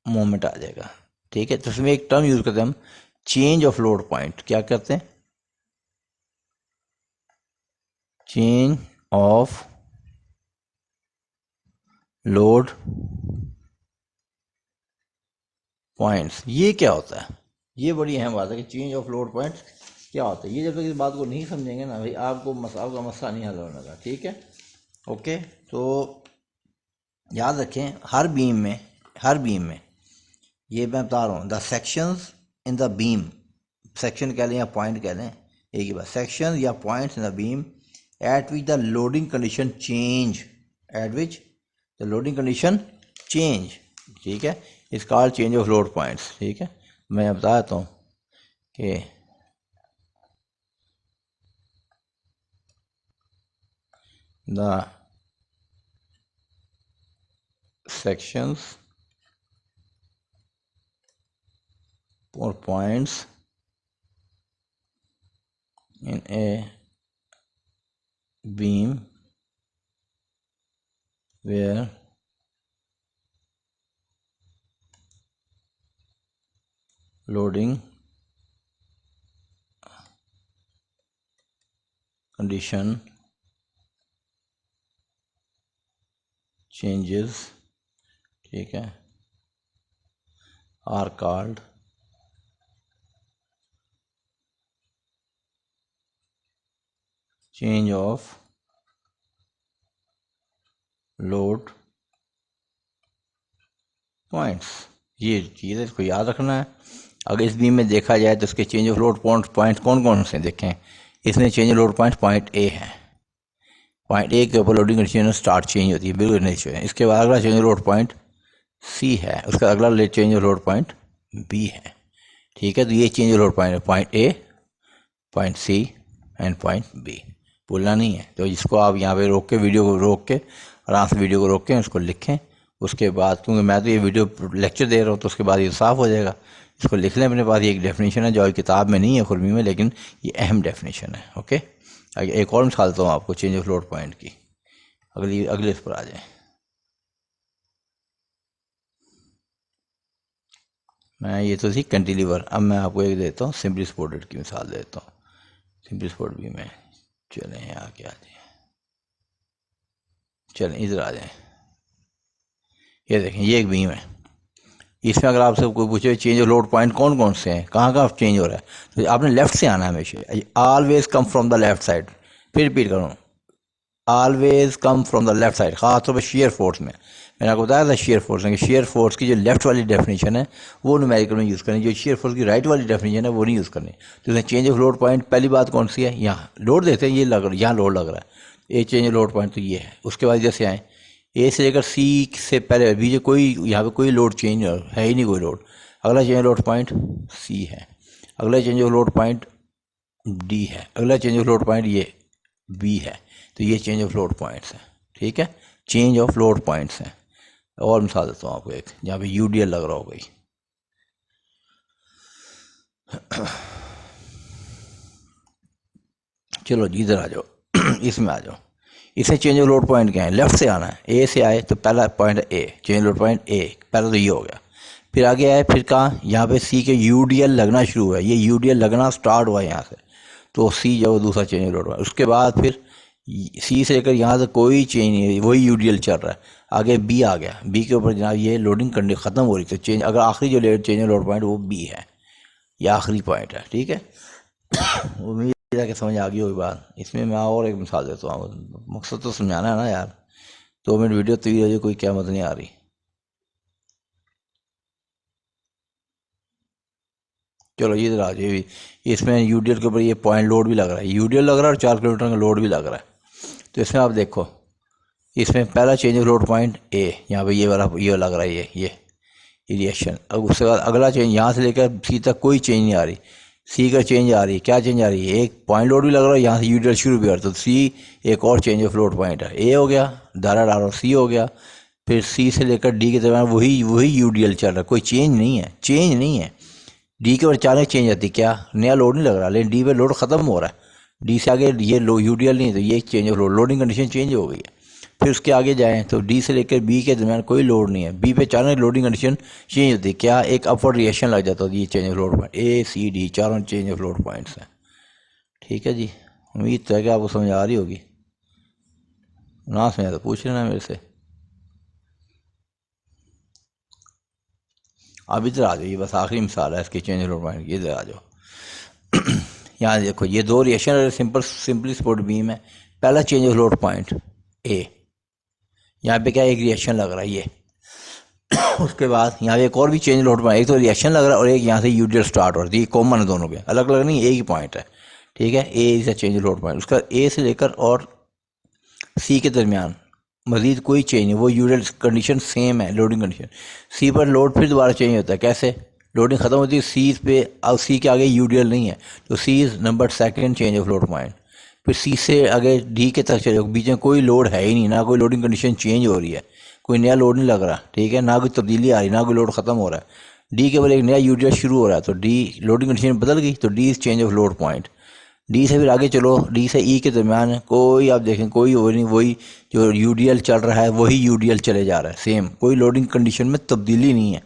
मोमेंट आ जाएगा, ठीक है। तो उसमें एक टर्म यूज करते हैं हम, चेंज ऑफ लोड पॉइंट। क्या करते हैं? Change of load points. ये क्या होता है? ये बड़ी अहम बात है कि चेंज ऑफ लोड पॉइंट्स क्या होता है। ये जब तक इस बात को नहीं समझेंगे ना भाई, आपको आपका मसला नहीं हल होने का। ठीक है, ओके। तो याद रखें, हर बीम में ये मैं बता रहा हूँ, the sections in the beam, section कह लें या पॉइंट कह लें, एक ही बात, सेक्शन या points in the beam eight which the loading condition change, eight which the loading condition change, ठीक है, इस called change of load points. ठीक है, मैं बता देता हूँ कि the sections or points in a beam where loading condition changes, ठीक है, are called change of load points. ये चीज़ इसको याद रखना है। अगर इस बीम में देखा जाए तो इसके चेंज ऑफ लोड पॉइंट कौन कौन से देखें। इसमें change of load point point A है, पॉइंट ए के ऊपर लोडिंग कंडीशन स्टार्ट चेंज होती है, बिल्कुल नहीं है। इसके बाद अगला change of load point C है, उसका अगला change of load point B है। ठीक है, तो ये चेंज ऑफ लोड पॉइंट है, point A, point C and point B, भूलना नहीं है। तो इसको आप यहाँ पे रोक के, वीडियो को रोक के, आराम से वीडियो को रोक के उसको लिखें। उसके बाद, क्योंकि मैं तो ये वीडियो लेक्चर दे रहा हूँ, तो उसके बाद ये साफ़ हो जाएगा। इसको लिख लें अपने पास। ये एक डेफिनेशन है जो किताब में नहीं है खुरमी में, लेकिन ये अहम डेफिनेशन है। ओके, एक और मिसाल देता हूँ आपको चेंज ऑफ लोड पॉइंट की। अगले इस पर आ जाए। मैं ये तो थी कैंटिलीवर, अब मैं आपको एक देता हूँ सिंपली सपोर्टेड की मिसाल देता हूँ। सिंपली सपोर्ट भी में चलें, यहाँ के आ जाए, चलें इधर आ जाएं। ये देखें, ये एक बीम है। इसमें अगर आपसे कोई पूछे चेंज ऑफ लोड पॉइंट कौन कौन से हैं, कहाँ कहाँ चेंज हो रहा है, तो आपने लेफ्ट से आना है हमेशा। Always come from the left side. फिर रिपीट करूँ, always come from the left side. ख़ासतौर पर शेयर फोर्स में, मैंने आपको बताया था शेयर फोर्स में, शेयर फोर्स की जो लेफ्ट वाली डेफिनेशन है वो न्यूमेरिकल में यूज़ करनी, जो शेयर फोर्स की राइट वाली डेफिनेशन है वो नहीं यूज़ करनी। तो इसमें चेंज ऑफ लोड पॉइंट पहली बात कौन सी है, यहाँ लोड देते हैं, ये लग रहा है, यहाँ लोड लग रहा है, ये चेंज ऑफ लोड पॉइंट तो ये है। उसके बाद जैसे आए ए से लेकर सी से पहले भी जो कोई यहाँ पे कोई लोड चेंज है ही नहीं, कोई लोड। अगला change of load point C है, अगला change of load point D है, अगला चेंज ऑफ लोड पॉइंट ये बी है। तो ये चेंज ऑफ लोड पॉइंट्स हैं। ठीक है, चेंज ऑफ लोड पॉइंट्स हैं। और मिसाल देता हूँ आपको एक, जहाँ पे यूडीएल लग रहा हो गई। चलो जी इधर आ जाओ, इसमें आ जाओ। इसे चेंज ऑफ लोड पॉइंट क्या है, लेफ्ट से आना है, ए से आए तो पहला point A, change load point ए, पहला तो ये हो गया। फिर आगे आए, फिर कहाँ, यहाँ पे सी के यूडीएल लगना शुरू हुआ है, ये यूडीएल लगना स्टार्ट हुआ है यहाँ से, तो सी जो दूसरा चेंज ऑफ लोड पॉइंट। उसके बाद फिर सी से लेकर यहाँ से कोई चेंज नहीं है, वही यूडीएल चल रहा है। आगे बी आ गया, बी के ऊपर जनाब ये लोडिंग कंडीशन ख़त्म हो रही, तो चेंज, अगर आखिरी जो चेंज ऑफ लोड पॉइंट वो बी है, यह आखिरी पॉइंट है। ठीक है, उम्मीद है कि समझ आ गई होगी बात। इसमें मैं और एक मिसाल देता हूँ, मकसद तो समझाना है ना यार। 2 मिनट वीडियो तवील हो जाए, कोई क्या मत नहीं आ रही। चलो ये इधर आ जाए। इसमें यूडीएल के ऊपर ये पॉइंट लोड भी लग रहा है, यूडीएल लग रहा है और 4 किलोमीटर का लोड भी लग रहा है। तो इसमें आप देखो, इसमें पहला चेंज ऑफ लोड पॉइंट ए, यहाँ पे ये वाला ये लग रहा है, ये रिएक्शन। अब उसके बाद अगला चेंज, यहाँ से लेकर सी तक कोई चेंज नहीं आ रही, सी का चेंज आ रही है। क्या चेंज आ रही है, एक पॉइंट लोड भी लग रहा है, यहाँ से यूडीएल शुरू भी कर, तो सी एक और चेंज ऑफ लोड पॉइंट है, ए हो गया, धारा डालो, सी हो गया। फिर सी से लेकर डी के दरमियान वही यूडीएल चल रहा है, कोई चेंज नहीं है, चेंज नहीं है। डी के ऊपर अचानक चेंज आती, क्या नया लोड नहीं लग रहा, लेकिन डी पे लोड ख़त्म हो रहा है, डी से आगे ये यूडीएल नहीं है, तो ये change of load, loading condition change हो गई है। फिर उसके आगे जाएं तो डी से लेकर बी के दरमियान कोई लोड नहीं है, बी पे अचानक लोडिंग कंडीशन चेंज होती है, क्या एक अपवर्ड रिएक्शन लग जाता है, ये change of load point A C D चारों चेंज ऑफ लोड पॉइंट्स हैं। ठीक है जी, उम्मीद तो है कि आपको समझ आ रही होगी, ना समझा तो पूछ लेना मेरे से। अब इधर आ जाइए, बस आखिरी मिसाल है इसकी चेंज ऑफ लोड पॉइंट की, इधर आ जाओ। यहाँ देखो ये दो रिएक्शन सिंपली सपोर्ट बीम है। पहला चेंज ऑफ लोड पॉइंट ए, यहाँ पे क्या एक रिएक्शन लग रहा है ये उसके बाद यहाँ पे एक और भी चेंज लोड पॉइंट, एक तो रिएक्शन लग रहा है और एक यहाँ से यूडियल स्टार्ट हो रही है, ये कॉमन है दोनों के, अलग अलग नहीं, एक ही पॉइंट है। ठीक है, A is a change load point. उसका ए से लेकर और सी के दरमियान मजीद कोई चेंज नहीं, वो यूडियल कंडीशन सेम है, लोडिंग कंडीशन। सी पर लोड फिर दोबारा चेंज होता है, कैसे? लोडिंग ख़त्म होती है सी पे, अब सी के आगे यूडियल नहीं है तो C is number second change of load point. फिर सी से आगे डी के तक चले, बीच में कोई लोड है ही नहीं, ना कोई लोडिंग कंडीशन चेंज हो रही है, कोई नया लोड नहीं लग रहा। ठीक है, ना कोई तब्दीली आ रही, ना कोई लोड ख़त्म हो रहा है। डी के बाद एक नया यूडियल शुरू हो रहा है तो डी लोडिंग कंडीशन बदल गई तो D is change of load point. D से फिर आगे चलो, डी से ई के दरमियान कोई आप देखें कोई हो नहीं, वही जो यूडीएल चल रहा है वही यूडीएल चले जा रहा है सेम, कोई लोडिंग कंडीशन में तब्दीली नहीं है।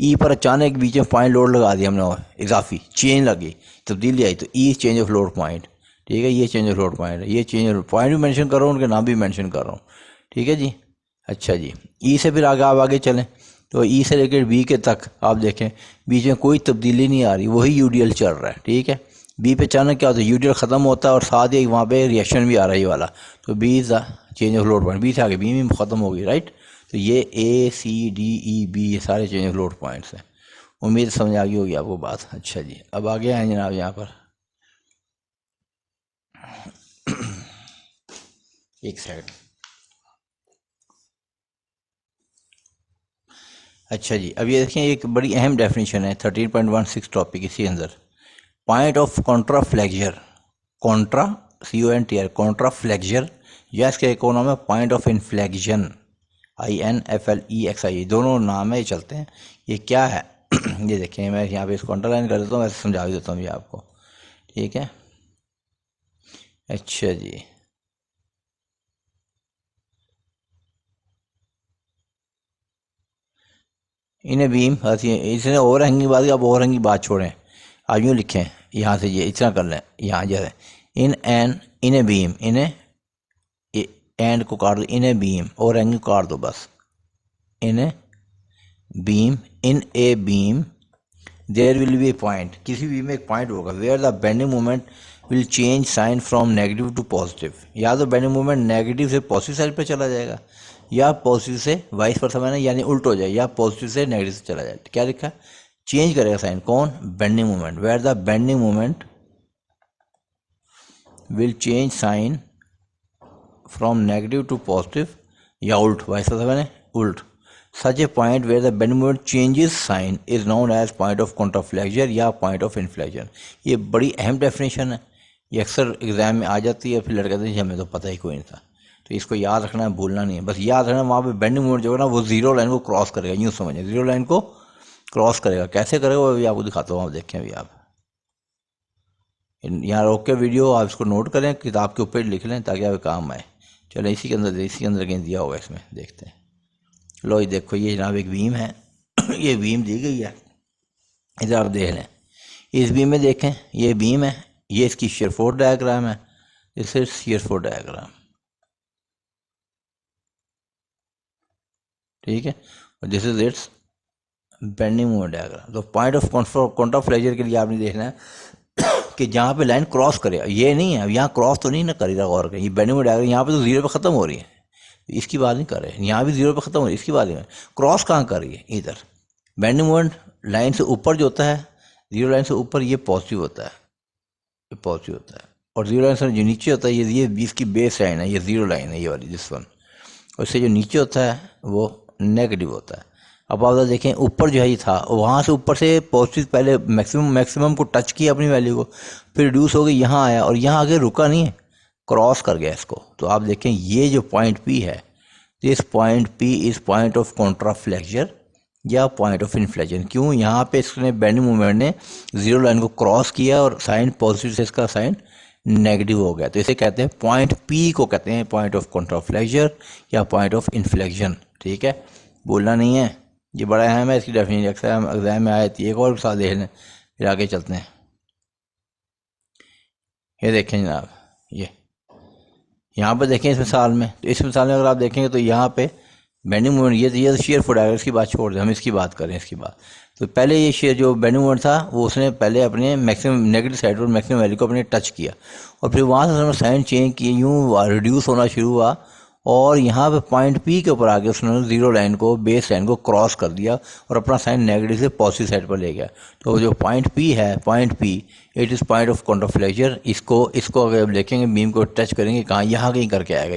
ई पर अचानक बीच में पॉइंट लोड लगा दिया हमने, इजाफी चेंज लगी, तब्दीली आई तो ई चेंज ऑफ लोड पॉइंट। ठीक है, ये चेंज ऑफ लोड पॉइंट है, ये चेंज ऑफ पॉइंट भी मेंशन कर रहा हूँ, उनके नाम भी मेंशन कर रहा हूँ। ठीक है जी, अच्छा जी। ई से फिर आगे आप आगे चलें तो ई से लेकर बी के तक आप देखें बीच में कोई तब्दीली नहीं आ रही, वही यूडीएल चल रहा है। ठीक है, बी पे अचानक क्या होता है, यूडीएल ख़त्म होता है और साथ ही वहाँ पे रिएक्शन भी आ रहा है ये वाला, तो B is the change of load point. B से आगे बी में ख़त्म हो गई, राइट। तो ये ए सी डी ई बी ये सारे चेंज ऑफ लोड पॉइंट्स हैं। उम्मीद समझ आ गई होगी आपको बात। अच्छा जी, अब आगे आए जनाब यहाँ पर एक सेकंड। अच्छा जी, अब ये देखें एक बड़ी अहम डेफिनेशन है 13.16 टॉपिक इसी अंदर, point of Contra flexure, Contra CONTR Contra flexure, या इसके एक और नाम है पॉइंट ऑफ इन्फ्लेक्शन INFLEXI, दोनों नाम है चलते हैं। ये क्या है ये देखें, मैं यहाँ पे इसको अंडरलाइन कर देता हूँ, वैसे समझा भी देता हूँ ये आपको। ठीक है, अच्छा जी, इन्हें बीम इसने ओवरहैंगिंग बात की, आप ओवरहैंगिंग बात छोड़ें, आप यूँ लिखें यहाँ से, ये इतना कर लें, यहाँ जैसे इन ए बीम, इन्हें एंड को काट दो, इन्हें बीम और एंगल काट दो बस, इन्हें beam in a beam there will be a point, किसी बीम में एक पॉइंट होगा where the bending moment will change sign from negative to positive, या तो बेंडिंग मोमेंट नेगेटिव से पॉजिटिव साइड पर चला जाएगा या पॉजिटिव से वाइस वर्सा मैंने यानी उल्ट हो जाए, या पॉजिटिव से नेगेटिव से चला जाए। क्या लिखा? चेंज करेगा साइन, कौन? Bending moment, where the bending moment will change sign from negative to positive या उल्ट, वाइस वर्सा मैंने उल्ट। Such a point where the bending moment changes sign is known as point of contraflexure या point of inflection. ये बड़ी अहम definition है, ये अक्सर एग्जाम में आ जाती है, फिर लड़के कहते हैं हमें तो पता ही कोई नहीं था। तो इसको याद रखना है, भूलना नहीं है, बस याद रखना वहाँ पे बेंडिंग मोमेंट जो है ना वो जीरो लाइन को क्रॉस करेगा, यूँ समझें जीरो लाइन को क्रॉस करेगा। कैसे करेगा वो भी आपको दिखाता हूँ, आप देखें अभी आप यहाँ रोक के वीडियो, आप इसको नोट करें, किताब के ऊपर लिख लें ताकि आपके काम आए। चलो इसी के अंदर कहीं दिया होगा, इसमें देखते हैं। लो ये देखो, ये जनाब एक बीम है ये बीम दी गई है, इधर आप देख लें, इस बीम में देखें ये बीम है, ये इसकी शियर फोर्स डायग्राम है, this is shear force diagram. ठीक है, और this is it's bending moment diagram. तो पॉइंट ऑफ कॉन्ट्राफ्लेक्चर के लिए आपने देखना है कि जहाँ पे लाइन क्रॉस करे, ये नहीं है यहाँ क्रॉस तो नहीं ना करेगा, गौर करें, ये बेंडिंग मोमेंट डायग्राम यहाँ पे तो जीरो पे ख़त्म हो रही है, इसकी बात नहीं कर रहे, यहाँ भी जीरो पे ख़त्म हो रही है, इसकी बात नहीं, क्रॉस कहाँ कर रही है, इधर। बेंडिंग मोमेंट लाइन से ऊपर जो होता है, जीरो लाइन से ऊपर ये पॉजिटिव होता है, ये पॉजिटिव होता है, और जीरो लाइन से जो नीचे होता है ये इसकी बेस लाइन है, ये जीरो लाइन है ये वाली जिस वन, और इससे जो नीचे होता है वो नेगेटिव होता है। अब आप देखें ऊपर जो है ये था, वहाँ से ऊपर से पॉजिटिव पहले मैक्सिमम को टच किया अपनी वैल्यू को, फिर रिड्यूस हो गई यहाँ आया और यहाँ आगे रुका नहीं है, क्रॉस कर गया इसको। तो आप देखें ये जो पॉइंट P है, this point P is point of contraflexure या पॉइंट ऑफ इन्फ्लेक्शन। क्यों? यहाँ पे इसने बेंडिंग मोमेंट ने जीरो लाइन को क्रॉस किया और साइन पॉजिटिव से इसका साइन नेगेटिव हो गया, तो इसे कहते हैं पॉइंट पी को कहते हैं पॉइंट ऑफ कॉन्ट्राफ्लेक्शन या पॉइंट ऑफ इन्फ्लेक्शन। ठीक है, बोलना नहीं है, ये बड़ा अहम है, इसकी डेफिनेशन अक्सर एग्जाम में आए थी। एक और मिसाल देख लें फिर आगे चलते हैं। ये देखें जनाब, ये यहाँ पर देखें इस मिसाल में, तो इस मिसाल में अगर आप देखेंगे तो यहाँ पे बेंडिंग मोमेंट ये शेयर फुट आएगा, इसकी बात छोड़ दें, हम इसकी बात करें इसकी बात। तो पहले ये शेयर जो बेंडिंग मोमेंट था वो उसने पहले अपने मैक्सिमम नेगेटिव साइड और मैक्सिमम वैल्यू को अपने टच किया और फिर वहाँ से उसने साइन चेंज किए, यूँ रिड्यूस होना शुरू हुआ और यहाँ पे पॉइंट पी के ऊपर आके उसने जीरो लाइन को, बेस लाइन को क्रॉस कर दिया और अपना साइन नेगेटिव से पॉजिटिव साइड पर ले गया। तो जो पॉइंट पी है, point P it is point of contraflexure. इसको अगर आप देखेंगे बीम को टच करेंगे कहाँ, यहाँ कहीं करके आएगा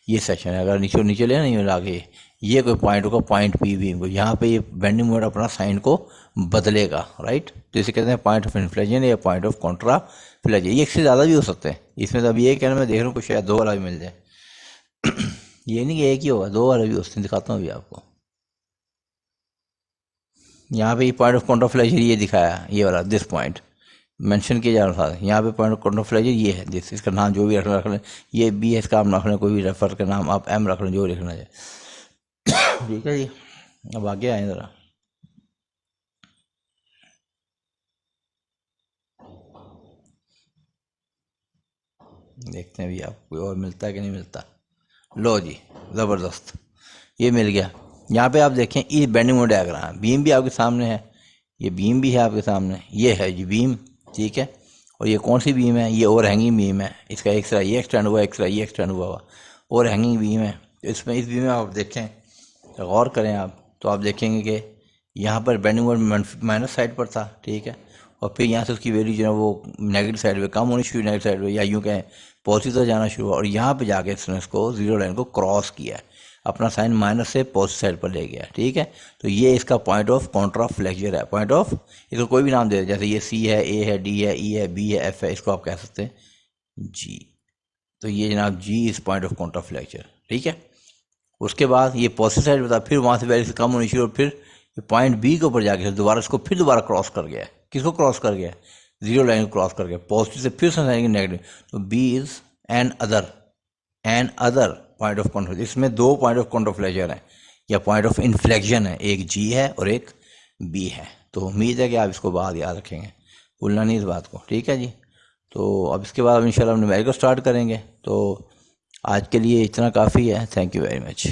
ये सेक्शन है। अगर नीचे ले नहीं आगे ये कोई पॉइंट होगा, पॉइंट पी बीम को, यहाँ पे ये बेंडिंग मोमेंट अपना साइन को बदलेगा, राइट। तो इसे कहते हैं पॉइंट ऑफ इन्फ्लेक्शन या पॉइंट ऑफ कॉन्ट्राफ्लेक्शन। ये इससे ज़्यादा भी हो सकते हैं, इसमें तो अभी ये कहना मैं देख रहा हूँ कुछ शायद 2 वाला भी मिल जाए। ये नहीं कि एक ही होगा, 2 वाला भी हो सकते हैं, दिखाता हूँ अभी आपको। यहाँ पे ये पॉइंट ऑफ कॉन्ट्राफ्लेक्शन ये दिखाया, ये वाला दिस पॉइंट मेंशन किया जा रहा था। यहाँ पे पॉइंट ऑफ कॉन्ट्राफ्लेक्शन ये है, जिस इसका नाम जो भी रख लें, ये बी है, इसका आप रख लें, कोई भी रेफर का नाम आप एम रख लें, जो लिखना है। ठीक है जी, अब आगे आए ज़रा। देखते हैं भी आपको कोई और मिलता है कि नहीं मिलता। लो जी, ज़बरदस्त, ये मिल गया। यहाँ पे आप देखें ये बेंडिंग मोमेंट डायग्राम, बीम भी आपके सामने है, ये बीम भी है आपके सामने, ये है जी बीम। ठीक है, और ये कौन सी बीम है, ये ओवर हैंगिंग बीम है। इसका एक साइड ये एक्सटेंड हुआ, एक साइड ये एक्सटेंड हुआ ओवर हैंगिंग बीम है। तो इसमें इस बीम में आप देखें, गौर करें आप, तो आप देखेंगे कि यहाँ पर बेंडिंग मोमेंट माइनस साइड पर था। ठीक है, और फिर यहाँ से उसकी वैल्यू जो है वो नेगेटिव साइड पे कम होनी शुरू, नेगेटिव साइड पे या यूँ कहें पॉजिटिव जाना शुरू हुआ और यहाँ पे जाके इसने इसको जीरो लाइन को क्रॉस किया है, अपना साइन माइनस से पॉजिटिव साइड पर ले गया। ठीक है, तो ये इसका पॉइंट ऑफ कॉन्ट्राफ्लेक्शन है। पॉइंट ऑफ, इसको कोई भी नाम दे, जैसे ये सी है, ए है, डी है, ई है, बी है, एफ है, इसको आप कह सकते हैं जी। तो ये जनाब जी इस पॉइंट ऑफ कॉन्ट्राफ्लेक्शन। ठीक है, उसके बाद ये पॉजिटिव साइड बता, फिर वहाँ से वैल्यू से कम होनी शुरू, और फिर पॉइंट बी के ऊपर जाके दोबारा इसको फिर दोबारा क्रॉस कर गया। किसको क्रॉस कर गया, जीरो लाइन को क्रॉस कर गया, पॉजिटिव से फिर से नेगेटिव। तो B is another point of contraflexure. इसमें 2 पॉइंट ऑफ कॉन्ट्राफ्लेक्शन है या पॉइंट ऑफ इन्फ्लेक्शन है, एक जी है और एक बी है। तो उम्मीद है कि आप इसको बात याद रखेंगे, भूलना नहीं इस बात को। ठीक है जी, तो अब इसके बाद इंशाल्लाह हम न्यूमेरिकल स्टार्ट करेंगे। तो आज के लिए इतना काफ़ी है। Thank you very much.